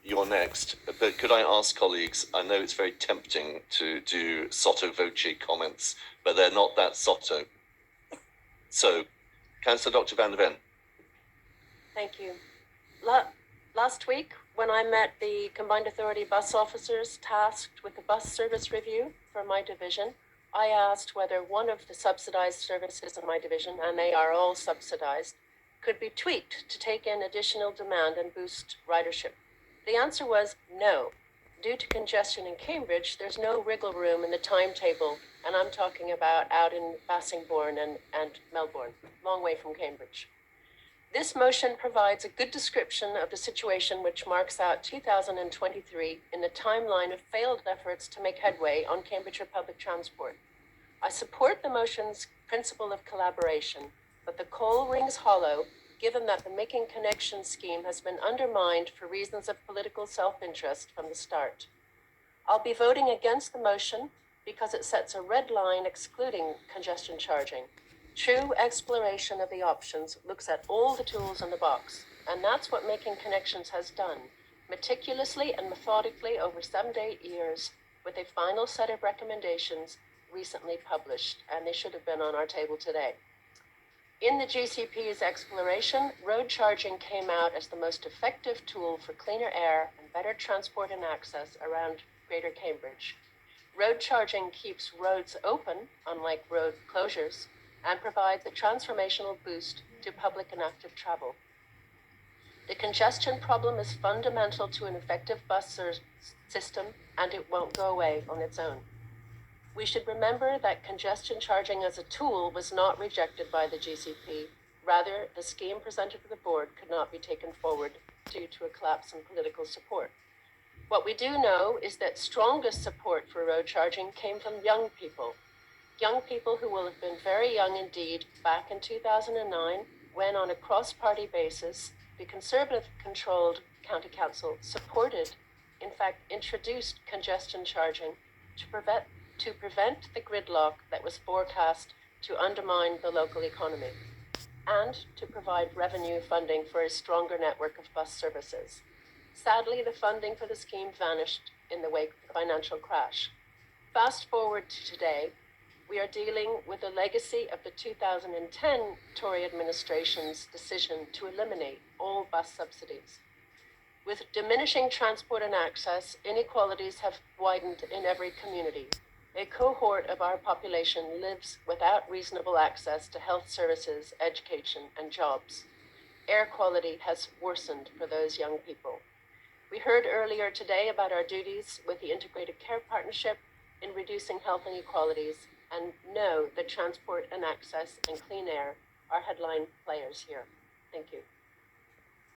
You're next, but could I ask colleagues, I know it's very tempting to do sotto voce comments, but they're not that sotto. So, Councillor Dr. Van der Ven. Thank you. Last week, when I met the Combined Authority bus officers tasked with the bus service review for my division, I asked whether one of the subsidised services in my division, and they are all subsidised, could be tweaked to take in additional demand and boost ridership. The answer was no. Due to congestion in Cambridge, there's no wriggle room in the timetable, and I'm talking about out in Bassingbourn and Melbourne, long way from Cambridge. This motion provides a good description of the situation which marks out 2023 in the timeline of failed efforts to make headway on Cambridgeshire public transport. I support the motion's principle of collaboration, but the call rings hollow given that the Making Connections scheme has been undermined for reasons of political self-interest from the start. I'll be voting against the motion because it sets a red line excluding congestion charging. True exploration of the options looks at all the tools in the box, and that's what Making Connections has done, meticulously and methodically over 7 to 8 years, with a final set of recommendations recently published, and they should have been on our table today. In the GCP's exploration, road charging came out as the most effective tool for cleaner air and better transport and access around Greater Cambridge. Road charging keeps roads open, unlike road closures, and provides a transformational boost to public and active travel. The congestion problem is fundamental to an effective bus system, and it won't go away on its own. We should remember that congestion charging as a tool was not rejected by the GCP. Rather, the scheme presented to the board could not be taken forward due to a collapse in political support. What we do know is that strongest support for road charging came from young people who will have been very young indeed back in 2009, when on a cross-party basis, the Conservative-controlled County Council supported, in fact, introduced congestion charging to prevent the gridlock that was forecast to undermine the local economy, and to provide revenue funding for a stronger network of bus services. Sadly, the funding for the scheme vanished in the wake of the financial crash. Fast forward to today, we are dealing with the legacy of the 2010 Tory administration's decision to eliminate all bus subsidies. With diminishing transport and access, inequalities have widened in every community. A cohort of our population lives without reasonable access to health services, education, and jobs. Air quality has worsened for those young people. We heard earlier today about our duties with the Integrated Care Partnership in reducing health inequalities, and know that transport and access and clean air are headline players here. Thank you.